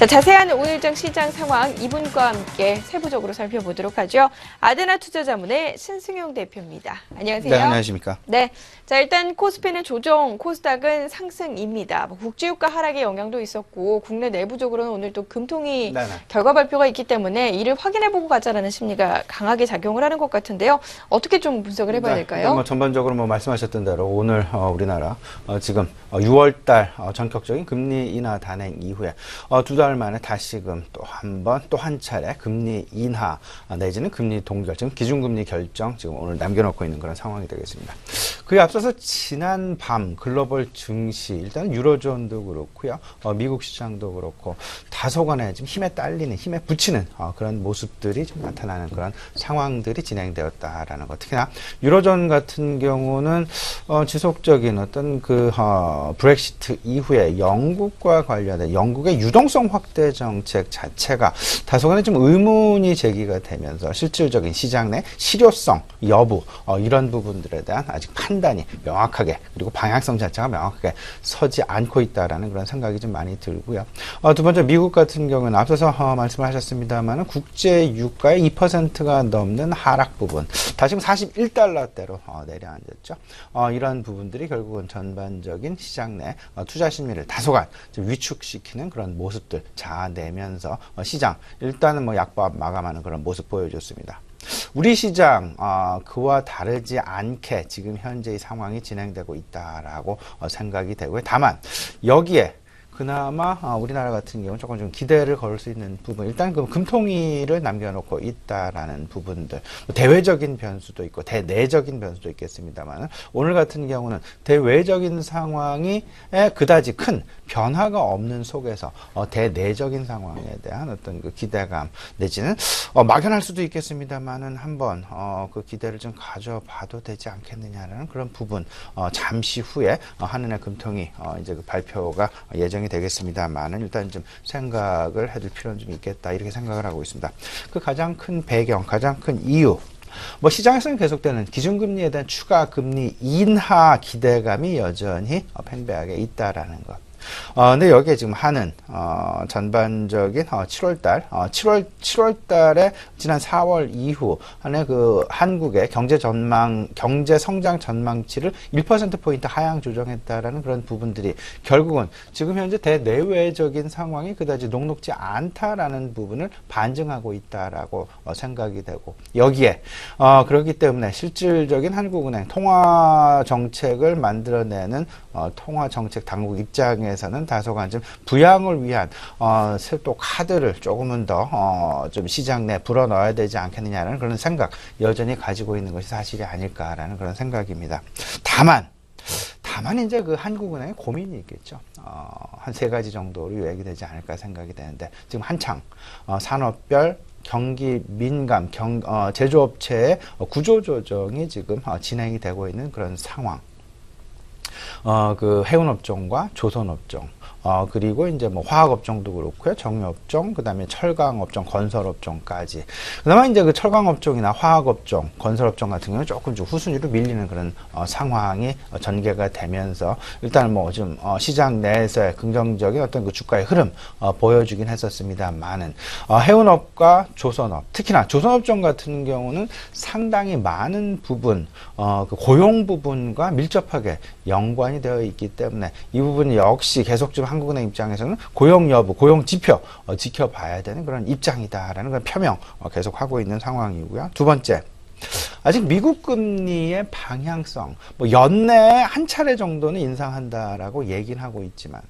자, 자세한 오늘장 시장 상황 이분과 함께 세부적으로 살펴보도록 하죠. 아데나 투자자문의 신승용 대표입니다. 안녕하세요. 네, 안녕하십니까. 네. 자, 일단 코스피는 조정, 코스닥은 상승입니다. 국제유가 하락의 영향도 있었고 국내 내부적으로는 오늘 또 금통위 네네. 결과 발표가 있기 때문에 이를 확인해보고 가자라는 심리가 강하게 작용을 하는 것 같은데요. 어떻게 좀 분석을 해봐야 될까요? 일단 뭐 전반적으로 뭐 말씀하셨던 대로 오늘 우리나라 지금 6월달 전격적인 금리 인하 단행 이후에 두 달 만에 다시금 또 한 차례 금리 인하 내지는 금리 동결, 지금 기준금리 결정 지금 오늘 남겨놓고 있는 그런 상황이 되겠습니다. 그에 앞서서 지난 밤 글로벌 증시, 일단 유로존도 그렇고요, 미국 시장도 그렇고 다소간에 지금 힘에 딸리는, 힘에 붙이는 그런 모습들이 좀 나타나는 그런 상황들이 진행되었다라는 것. 특히나 유로존 같은 경우는 지속적인 어떤 브렉시트 이후에 영국과 관련된 영국의 유동성 확대 정책 자체가 다소간에 좀 의문이 제기가 되면서 실질적인 시장 내 실효성 여부 이런 부분들에 대한 아직 판단이 명확하게, 그리고 방향성 자체가 명확하게 서지 않고 있다라는 그런 생각이 좀 많이 들고요. 두 번째, 미국 같은 경우는 앞서서 말씀을 하셨습니다만 국제 유가의 2%가 넘는 하락 부분, 다시 41달러대로 내려앉았죠. 이런 부분들이 결국은 전반적인 시장 내 투자 심리를 다소간 좀 위축시키는 그런 모습들 자아내면서 시장 일단은 뭐 약밥 마감하는 그런 모습 보여줬습니다. 우리 시장 그와 다르지 않게 지금 현재의 상황이 진행되고 있다라고 생각이 되고요. 다만 여기에 그나마 우리나라 같은 경우는 조금 좀 기대를 걸 수 있는 부분, 일단 그 금통위를 남겨놓고 있다라는 부분들, 대외적인 변수도 있고 대내적인 변수도 있겠습니다만 오늘 같은 경우는 대외적인 상황이 그다지 큰 변화가 없는 속에서 대내적인 상황에 대한 어떤 그 기대감 내지는 막연할 수도 있겠습니다만은 한번 그 기대를 좀 가져봐도 되지 않겠느냐라는 그런 부분, 잠시 후에 한은의 금통위 이제 그 발표가 예정이 되겠습니다만은 일단 좀 생각을 해둘 필요는 좀 있겠다, 이렇게 생각을 하고 있습니다. 그 가장 큰 배경, 가장 큰 이유, 뭐 시장에서는 계속되는 기준금리에 대한 추가 금리 인하 기대감이 여전히 팽배하게 있다라는 것. 근데 여기에 지금 하는 전반적인 7월 달에 지난 4월 이후 한해 그 한국의 경제 성장 전망치를 1%포인트 하향 조정했다라는 그런 부분들이 결국은 지금 현재 대내외적인 상황이 그다지 녹록지 않다라는 부분을 반증하고 있다라고 생각이 되고, 여기에 그렇기 때문에 실질적인 한국은행 통화 정책을 만들어내는 통화 정책 당국 입장에서는 다소간 좀 부양을 위한 또 카드를 조금은 더 좀 시장 내 불어 넣어야 되지 않겠느냐는 그런 생각 여전히 가지고 있는 것이 사실이 아닐까라는 그런 생각입니다. 다만 이제 그 한국은행의 고민이 있겠죠. 한 세 가지 정도로 요약이 되지 않을까 생각이 되는데, 지금 한창 산업별 경기 민감 제조업체의 구조조정이 지금 진행이 되고 있는 그런 상황. 그 해운업종과 조선업종, 그리고 이제 뭐 화학업종도 그렇고요, 정유업종, 그 다음에 철강업종, 건설업종까지. 그다음에 이제 그 철강업종이나 화학업종, 건설업종 같은 경우는 조금 좀 후순위로 밀리는 그런 상황이 전개가 되면서 일단 뭐 좀 시장 내에서의 긍정적인 어떤 그 주가의 흐름 보여주긴 했었습니다만은 해운업과 조선업, 특히나 조선업종 같은 경우는 상당히 많은 부분 그 고용 부분과 밀접하게 연관이 되어 있기 때문에 이 부분 역시 계속 좀 한국은행 입장에서는 고용 여부, 고용 지표 지켜봐야 되는 그런 입장이다라는 걸 표명 계속 하고 있는 상황이고요. 두 번째, 아직 미국 금리의 방향성, 뭐 연내에 한 차례 정도는 인상한다라고 얘기는 하고 있지만,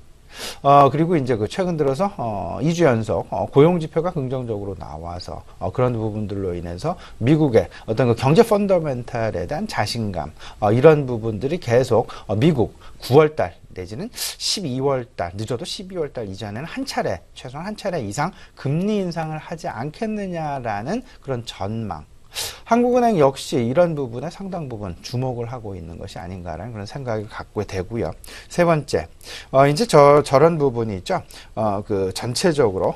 그리고 이제 그 최근 들어서 2주 연속 고용 지표가 긍정적으로 나와서 그런 부분들로 인해서 미국의 어떤 그 경제 펀더멘탈에 대한 자신감, 이런 부분들이 계속 미국 9월달 내지는 12월달, 늦어도 12월달 이전에는 최소한 한 차례 이상 금리 인상을 하지 않겠느냐라는 그런 전망. 한국은행 역시 이런 부분에 상당 부분 주목을 하고 있는 것이 아닌가라는 그런 생각이 갖고 되고요. 세 번째, 이제 저런 부분이 있죠. 그 전체적으로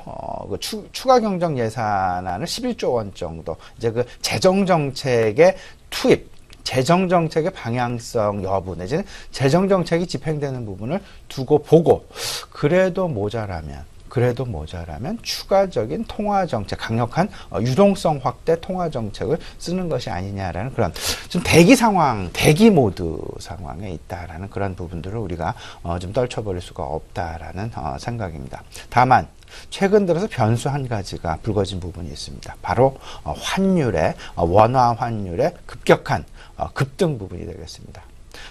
그 추가 경정 예산안을 11조 원 정도, 이제 그 재정 정책의 투입, 재정정책의 방향성 여부 내지는 재정정책이 집행되는 부분을 두고 보고, 그래도 모자라면 그래도 모자라면 추가적인 통화 정책, 강력한 유동성 확대 통화 정책을 쓰는 것이 아니냐라는 그런 좀 대기 상황, 대기 모드 상황에 있다라는 그런 부분들을 우리가 좀 떨쳐버릴 수가 없다라는 생각입니다. 다만 최근 들어서 변수 한 가지가 불거진 부분이 있습니다. 바로 환율의 원화 환율의 급격한 급등 부분이 되겠습니다.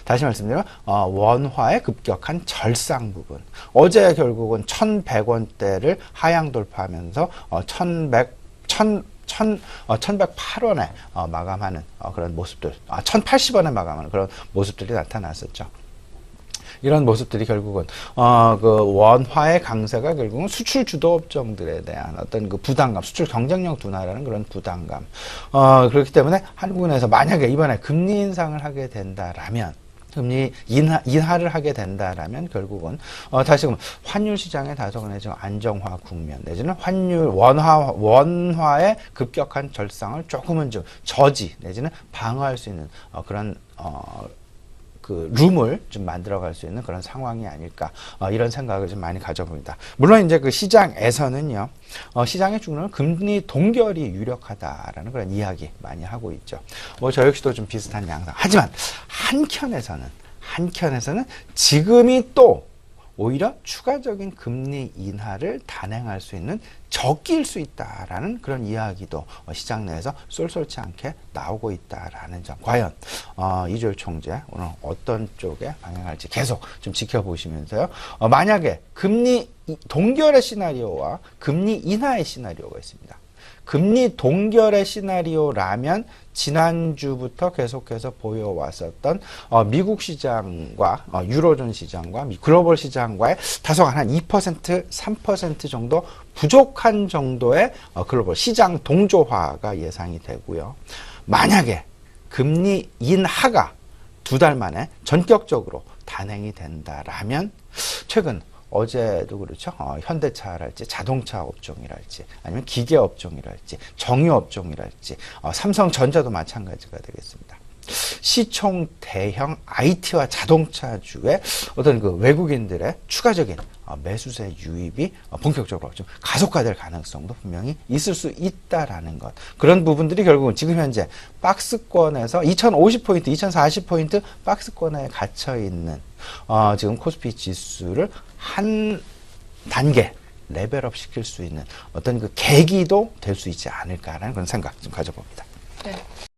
다시 말씀드리면 원화의 급격한 절상 부분. 어제 결국은 1,100원대를 하향 돌파하면서 1,108원에 마감하는 그런 모습들, 1,080원에 마감하는 그런 모습들이 나타났었죠. 이런 모습들이 결국은 그 원화의 강세가 결국은 수출 주도 업종들에 대한 어떤 그 부담감, 수출 경쟁력 둔화라는 그런 부담감. 그렇기 때문에 한국은행에서 만약에 이번에 금리 인상을 하게 된다라면, 금리 인하를 하게 된다라면 결국은 다시금 환율 시장의 다소간의 좀 안정화 국면 내지는 환율 원화의 급격한 절상을 조금은 좀 저지 내지는 방어할 수 있는 그런 그 룸을 좀 만들어갈 수 있는 그런 상황이 아닐까 이런 생각을 좀 많이 가져봅니다. 물론 이제 그 시장에서는요, 시장의 중론은 금리 동결이 유력하다라는 그런 이야기 많이 하고 있죠. 뭐 저 역시도 좀 비슷한 양상. 하지만 한켠에서는 지금이 또 오히려 추가적인 금리 인하를 단행할 수 있는 적기일 수 있다라는 그런 이야기도 시장 내에서 쏠쏠치 않게 나오고 있다라는 점. 과연 이주열 총재 오늘 어떤 쪽에 방향할지 계속 좀 지켜보시면서요. 만약에 금리 동결의 시나리오와 금리 인하의 시나리오가 있습니다. 금리 동결의 시나리오라면 지난주부터 계속해서 보여왔었던 미국 시장과 유로존 시장과 글로벌 시장과의 다소간 한 2%, 3% 정도 부족한 정도의 글로벌 시장 동조화가 예상이 되고요. 만약에 금리 인하가 2달 만에 전격적으로 단행이 된다라면 최근 어제도 그렇죠. 현대차랄지 자동차 업종이랄지 아니면 기계 업종이랄지 정유 업종이랄지 삼성전자도 마찬가지가 되겠습니다. 시총 대형 IT와 자동차주의 어떤 그 외국인들의 추가적인 매수세 유입이 본격적으로 좀 가속화될 가능성도 분명히 있을 수 있다라는 것. 그런 부분들이 결국은 지금 현재 박스권에서 2050포인트, 2040포인트 박스권에 갇혀 있는 지금 코스피 지수를 한 단계 레벨업 시킬 수 있는 어떤 그 계기도 될 수 있지 않을까라는 그런 생각 좀 가져봅니다. 네.